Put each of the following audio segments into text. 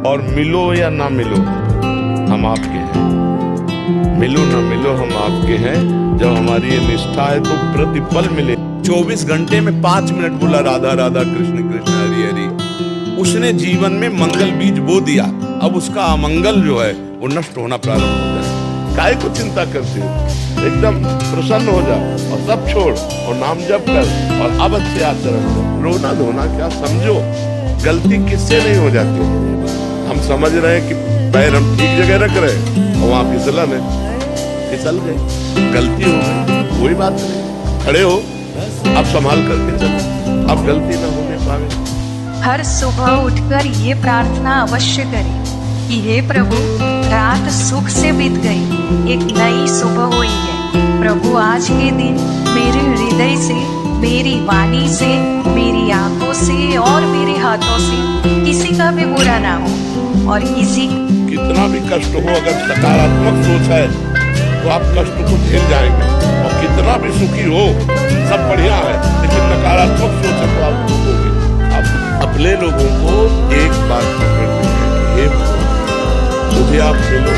और मिलो या ना मिलो हम आपके हैं, मिलो ना मिलो हम आपके हैं। जब हमारी ये निष्ठा है तो प्रतिपल मिले। 24 घंटे में 5 मिनट बोला राधा राधा कृष्ण कृष्ण हरि हरि। उसने जीवन में मंगल बीज बो दिया, अब उसका अमंगल जो है वो नष्ट होना प्रारंभ हो जाए। काय को चिंता करते हो, एकदम प्रसन्न हो जा और सब छोड़ और नाम जप कर और अब अच्छे आचरण कर। रोना धोना क्या, समझो गलती किससे नहीं हो जाती। हम समझ रहे हैं कि पैर हम ठीक जगह रख रहे हैं और वहां फिसलन है, फिसल गए, गलती हो गई, कोई बात नहीं, खड़े हो, अब संभाल करके चलो, अब गलती ना होने पावे। हर सुबह उठकर ये प्रार्थना अवश्य करें कि हे प्रभु, रात सुख से बीत गई, एक नई सुबह हुई है। प्रभु आज के दिन मेरे हृदय से, मेरी वाणी से, मेरी आंखों से और मेरे हाथों से किसी का भी बुरा ना हो और किसी कितना भी कष्ट हो, अगर सकारात्मक सोच है तो आप कष्ट को झेल जाएंगे। और कितना भी सुखी हो, सब बढ़िया है, लेकिन नकारात्मक सोच है तो आप दुखोगे। आप अपने लोगों को एक बात पकड़नी है, मुझे आप मिलो,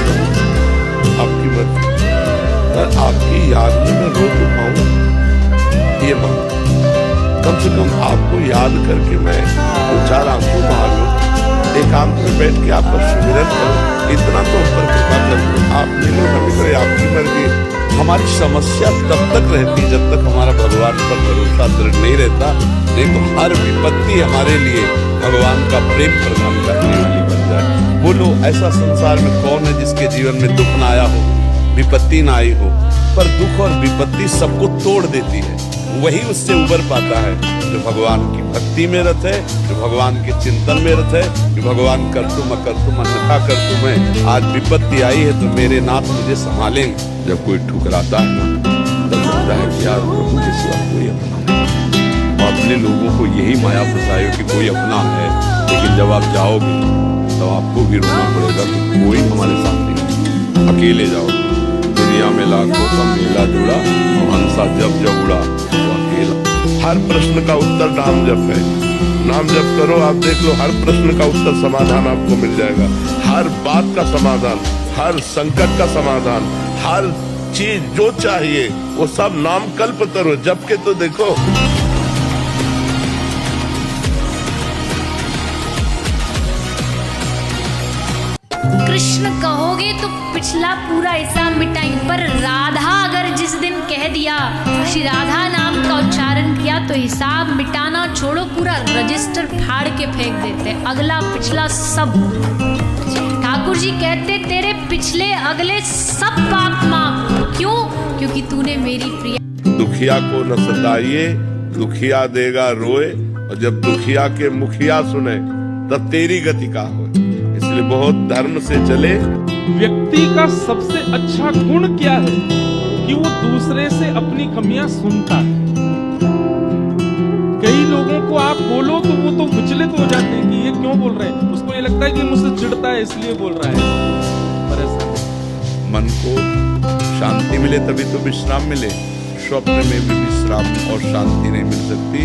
आपकी मर्जी, पर आपकी याद में मैं रो तो पाऊं, ये मांग। कम से कम आपको याद करके मैं 2-4 आंसू बहा लूं, एकांत में बैठ के आपका सुमिरन करो, इतना तो ऊपर कृपा कर दो। आप मिलो न मिलो आपकी मर्जी। हमारी समस्या तब तक रहती जब तक हमारा भगवान पर भरोसा दृढ़ नहीं रहता, नहीं तो हर विपत्ति हमारे लिए भगवान का प्रेम प्रदान करने वाली बन जाए। बोलो, ऐसा संसार में कौन है जिसके जीवन में दुख ना आया हो, विपत्ति ना आई हो? पर दुख और विपत्ति सबको तोड़ देती है। वही उससे उबर पाता है जो भगवान की भक्ति में रत है, जो भगवान के चिंतन में रत है, जो भगवान करतुम अकर्तुम अन्यथा कर्तुम है। आज विपत्ति आई है तो मेरे नाथ मुझे संभालेंगे। जब कोई ठुकराता है ना, तब लगता है कि यार प्रभु के सिवा कोई अपना नहीं। और अपने लोगों को यही माया फंसाए कि कोई अपना है, लेकिन जब आप जाओगे तो आपको भी रोना पड़ेगा कि कोई हमारे साथ नहीं, अकेले जाओगे। दुनिया में लाखों का मेला जुड़ा और हंसा जब जब उड़ा तो अकेला। हर प्रश्न का उत्तर नाम जप है, नाम जप करो, आप देख लो हर प्रश्न का उत्तर समाधान आपको मिल जाएगा। हर बात का समाधान, हर संकट का समाधान, हर चीज जो चाहिए वो सब नाम कल्पतरु जप के तो देखो। कृष्ण कहोगे तो पिछला पूरा हिसाब मिटाएंगे, पर राधा अगर जिस दिन कह दिया, श्री राधा नाम का उच्चारण किया तो हिसाब मिटाना छोड़ो, पूरा रजिस्टर फाड़ के फेंक देते, अगला पिछला सब। ठाकुर जी कहते तेरे पिछले अगले सब पाप माफ। क्यों? क्योंकि तूने मेरी प्रिया। दुखिया को न सताइए, दुखिया देगा रोए, और जब दुखिया के मुखिया सुने तब तेरी गति का हो। इसलिए बहुत धर्म से चले। व्यक्ति का सबसे अच्छा गुण क्या है कि वो दूसरे से अपनी कमियां सुनता है। कई लोगों को आप बोलो तो वो तो विचलित हो जाते हैं कि ये क्यों बोल रहे हैं, उसको ये लगता है कि मुझसे चिढ़ता है इसलिए बोल रहा है। पर ऐसा मन को शांति मिले तभी तो विश्राम मिले। स्वप्न में भी विश्राम और शांति नहीं मिल सकती।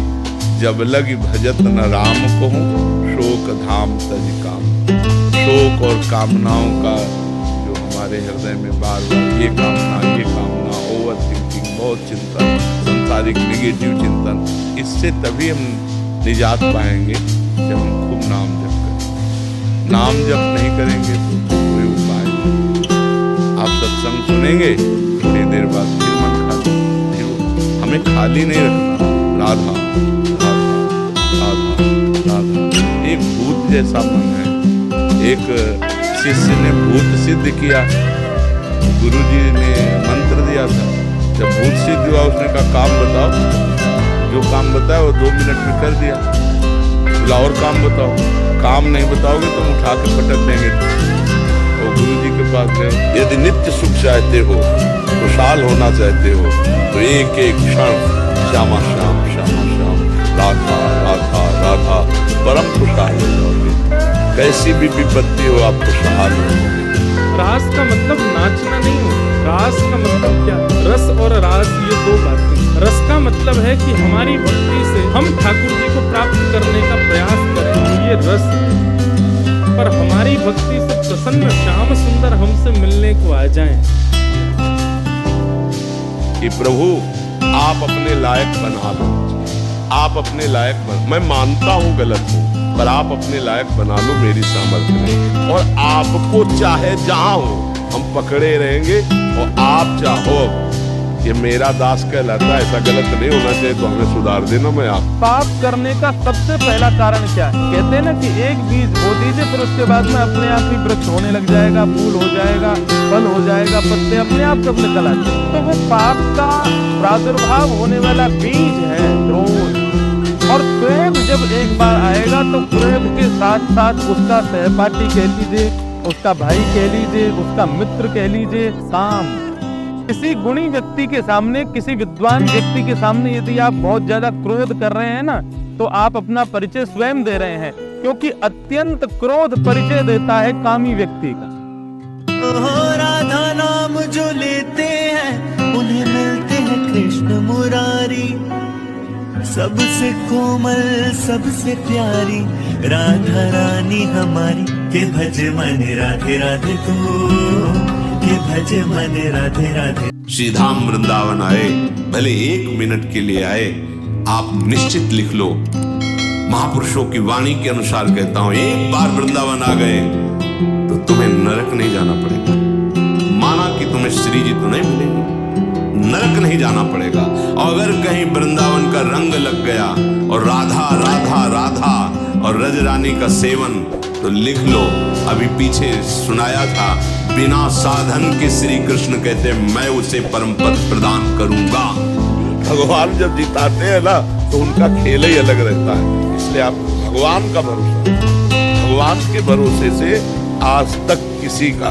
जब लगी भजत न राम को शोक धाम तज काम। शोक और कामनाओं का जो हमारे हृदय में बार बार ये कामना, ओवर थिंकिंग, बहुत चिंतन, सांसारिक निगेटिव चिंतन, इससे तभी हम निजात पाएंगे जब हम खूब नाम जप करें। नाम जप नहीं करेंगे तो कोई उपाय नहीं। आप सत्संग सुनेंगे, थोड़ी देर बाद फिर मन खाली, फिर हमें खाली नहीं रखना। राधा राधा राधा राधा, एक भूत जैसा मन है। एक शिष्य ने भूत सिद्ध किया, गुरुजी ने मंत्र दिया था। जब भूत सिद्ध हुआ उसने कहा काम बताओ। जो काम बताया वो 2 मिनट में कर दिया। बोला और काम बताओ। काम नहीं बताओगे तो हम उठा के पटक देंगे। वो भाग गए। यदि नित्य सुख चाहते हो, खुशहाल होना चाहते हो, तो एक एक क्षण श्यामा श्याम श्यामा श्याम, राधा राधा राधा, परम खुशहाल हो जाओगे। कैसी भी विपत्ति हो, आप खुशहाल होगे। रास का मतलब नाचना नहीं हो। रास का मतलब क्या? रस और रास ये दो बातें। रस का मतलब है कि हमारी भक्ति से हम ठाकुर जी को प्राप्त करने का प्रयास करें, ये रस है। पर हमारी भक्ति से प्रसन्न श्याम सुंदर हमसे मिलने को आ जाएं। कि प्रभु आप अपने लायक बना लो, आप अपने लायक बन, मैं मानता हूँ गलत हूँ, पर आप अपने लायक बना लो, मेरी सामर्थ्य नहीं। और आपको चाहे जहां हो हम पकड़े रहेंगे, और आप चाहो ये मेरा दास कहलाता है, ऐसा गलत नहीं होना चाहिए, तो हमें सुधार देना। मैं आप पाप करने का सबसे पहला कारण क्या है? कहते हैं ना कि एक बीज बो दीजिए, फिर उसके बाद में अपने आप ही वृक्ष होने लग जाएगा, फूल हो जाएगा, फल हो जाएगा, पत्ते अपने आप सब निकल आते हैं। तो वो पाप का प्रादुर्भाव होने वाला बीज है क्रोध। और क्रोध जब एक बार आएगा तो क्रोध के साथ साथ उसका सहपाठी कह लीजिए, उसका भाई कह लीजिए, उसका मित्र कह लीजिए, काम। किसी गुणी व्यक्ति के सामने, किसी विद्वान व्यक्ति के सामने यदि आप बहुत ज्यादा क्रोध कर रहे हैं ना, तो आप अपना परिचय स्वयं दे रहे हैं, क्योंकि अत्यंत क्रोध परिचय देता है कामी व्यक्ति का। राधा नाम जो लेते हैं उन्हें मिलते हैं कृष्ण मुरारी, सबसे कोमल सबसे प्यारी राधा रानी हमारी। के भज मन राधे राधे तू, के भज मन राधे राधे। श्री धाम वृंदावन आए, भले 1 मिनट के लिए आए, आप निश्चित लिख लो, महापुरुषों की वाणी के अनुसार कहता हूं, एक बार वृंदावन आ गए तो तुम्हें नरक नहीं जाना पड़ेगा। माना कि तुम्हें श्री जी तो नहीं मिलेंगे, नरक नहीं जाना पड़ेगा। और अगर कहीं वृंदावन का रंग लग गया और राधा राधा राधा और रज रानी का सेवन, तो लिख लो, अभी पीछे सुनाया था, बिना साधन के श्री कृष्ण कहते मैं उसे परम पद प्रदान करूंगा। भगवान जब जिताते हैं ना, तो उनका खेल ही अलग रहता है। इसलिए आप भगवान का भरोसा, भगवान के भरोसे से आज तक किसी का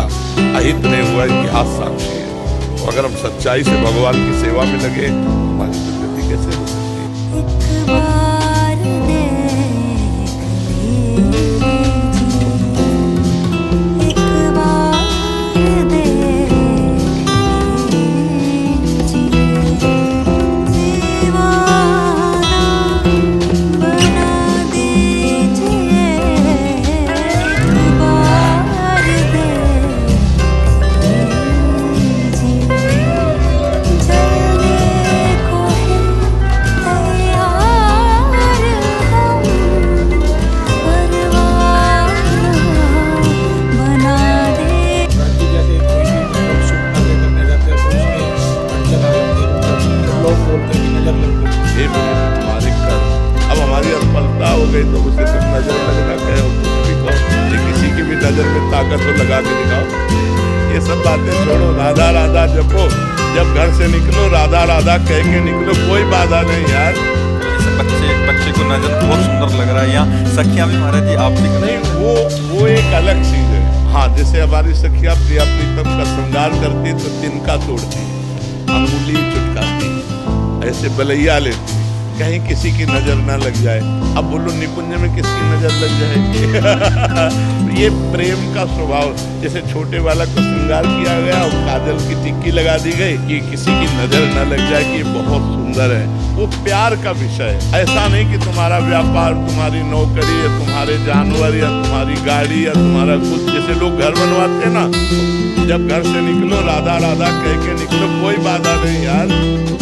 अहित नहीं हुआ, इतिहास साक्षी है। तो अगर हम सच्चाई से भगवान की सेवा में लगे, हमारी प्रगति कैसे हो सकती है? लगा के दिखाओ। ये सब बातें छोड़ो, राधा राधा जपो, जब घर से निकलो राधा राधा कह के निकलो, कोई बाधा नहीं यार। बच्चे को नजर बहुत सुंदर लग रहा है, यहाँ सखियां भी महाराज जी आप भी नहीं, वो एक अलग चीज है। हाँ, जैसे हमारी सखियां प्रिया प्रीतम का श्रृंगार करती तो तिनका तोड़ती, अंगुली चुटकाती, ऐसे बलैया लेती, कहीं किसी की नजर ना लग जाए। अब बोलो निकुंज में किसकी नजर लग जाएगी? ये प्रेम का स्वभाव, जैसे छोटे वाला को श्रृंगार किया गया और काजल की टिक्की लगा दी गई कि किसी की नजर न लग जाए कि ये बहुत सुंदर है। वो प्यार का विषय है। ऐसा नहीं कि तुम्हारा व्यापार, तुम्हारी नौकरी या तुम्हारे जानवर या तुम्हारी गाड़ी या तुम्हारा कुछ, जैसे लोग घर बनवाते हैं ना, जब घर से निकलो राधा राधा कह के निकलो, कोई बाधा नहीं यार।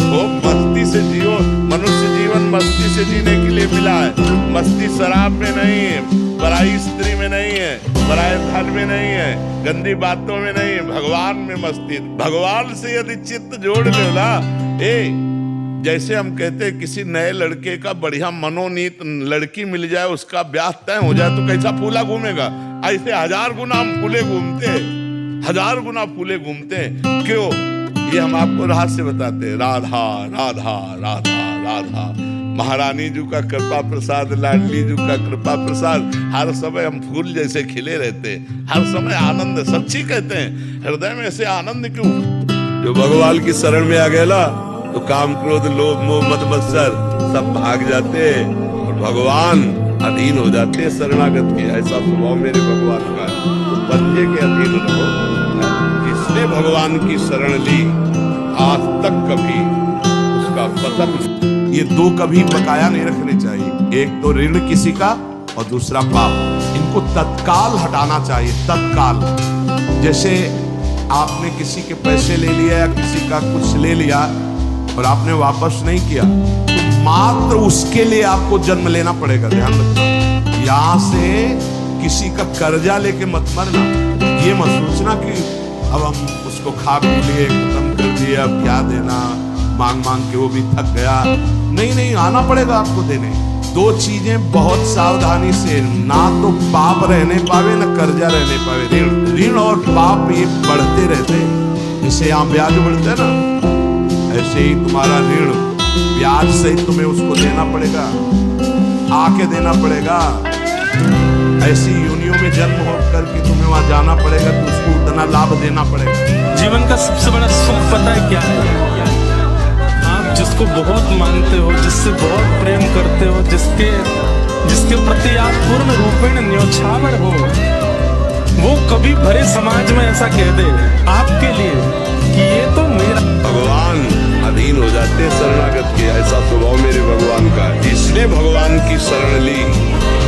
वो मस्ती से जियो, मनुष्य जीवन मस्ती से जीने के लिए मिला है। मस्ती शराब में नहीं है, पराई स्त्री में नहीं है, पराये धन में नहीं है, गंदी बातों में नहीं है, भगवान में मस्ती। भगवान से यदि चित्त जोड़ लो ना, जैसे हम कहते हैं किसी नए लड़के का बढ़िया मनोनीत लड़की मिल जाए, उसका ब्याह तय हो जाए, तो कैसा फूला घूमेगा? ऐसे 1000 गुना हम फूले घूमते हैं, 1000 गुना फूले घूमते हैं। क्यों? ये हम आपको रहस्य बताते हैं। राधा राधा राधा राधा, महारानी जी का कृपा प्रसाद, लाडली जी का कृपा प्रसाद, हर समय हम फूल जैसे खिले रहते, हर समय आनंद। सच्ची कहते हैं हृदय में ऐसे आनंद क्यों? जो भगवान की शरण में आ गया ना तो काम क्रोध लोभ मोह मद मत्सर सब भाग जाते और भगवान अधीन हो जाते, शरणागत के। ऐसा स्वभाव मेरे भगवान का है, तो पंजे के अधीन रहो। जिसने भगवान की शरण ली आज तक कभी उसका पतन। ये दो कभी बकाया नहीं रखने चाहिए, एक तो ऋण किसी का और दूसरा पाप। इनको तत्काल हटाना चाहिए, तत्काल। जैसे आपने किसी के पैसे ले लिया या किसी का कुछ ले लिया और आपने वापस नहीं किया तो मात्र उसके लिए आपको जन्म लेना पड़ेगा। ध्यान रखना, यहां से किसी का कर्जा लेके मत मरना। ये मत सोचना कि अब हम उसको खा पी लिए, खत्म कर दिए, अब क्या देना, मांग मांग के वो भी थक गया। नहीं नहीं, आना पड़ेगा आपको देने। दो चीजें बहुत सावधानी से, ना तो पाप रहने पावे ना कर्जा रहने पावे। ऋण और पाप ये बढ़ते रहते, जैसे यहाँ ब्याज बढ़ता है ना, ऐसे ही तुम्हारा ऋण ब्याज सहित तुम्हें उसको देना पड़ेगा, आके देना पड़ेगा। ऐसी यूनियों में जन्म हो करके तुम्हें वहां जाना पड़ेगा, तो उसको उतना लाभ देना पड़ेगा। जीवन का सबसे बड़ा सुख पता है क्या है? आप जिसको बहुत मानते हो, जिससे बहुत प्रेम करते हो, जिसके प्रति आप पूर्ण रूपेण न्योछावर हो, वो कभी भरे समाज में ऐसा कह दे आपके लिए कि ये तो मेरा। भगवान अधीन हो जाते शरणागत के। ऐसा स्वभाव मेरे भगवान का है। जिसने भगवान की शरण ली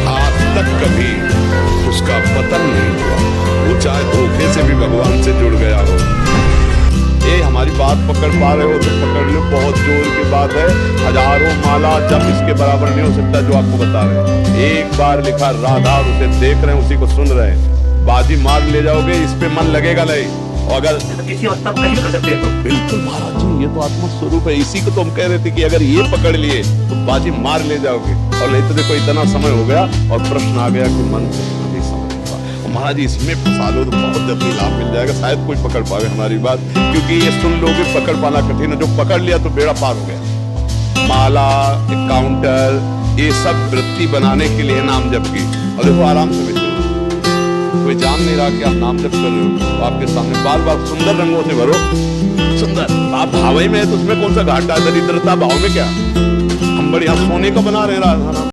आज तक कभी उसका पतन नहीं हुआ। वो चाहे धोखे से भी भगवान से जुड़ गया हो। ये हमारी बात पकड़ पा रहे हो तो पकड़ लो, बहुत जोर की बात है। हजारों माला जब इसके बराबर नहीं हो सकता जो आपको बता रहे हैं। एक बार लिखा राधा, उसे देख रहे हैं, उसी को सुन रहे हैं। बाजी मार ले जाओगे, इस पे मन लगेगा नहीं। और अगर किसी अवस्था में नहीं कर सकते तो बिल्कुल महाराज जी, ये तो आत्मा स्वरूप है। इसी को तो हम कह रहे थे कि अगर ये पकड़ लिए तो बाजी मार ले जाओगे। और नहीं तो देखो इतना समय हो गया और प्रश्न आ गया कि मन नहीं समझ। महाराज जी इसमें फंसा लो तो बहुत जल्दी लाभ मिल जाएगा, शायद कोई पकड़ पावे हमारी बात। क्योंकि ये सुन लोगे पकड़ पाना कठिन है, जो पकड़ लिया तो बेड़ा पार हो गया। माला, काउंटर, ये सब वृत्ति बनाने के लिए नाम जप की। और देखो आराम से बैठे, कोई जान नहीं रहा कि आप नाम जप कर रहे हो। तो आपके सामने बार बार सुंदर रंगों से भरो। सुंदर आप भाव में है तो उसमें कौन सा घाटा, दरिद्रता भाव में क्या? हम बढ़िया सोने का बना रहे हैं।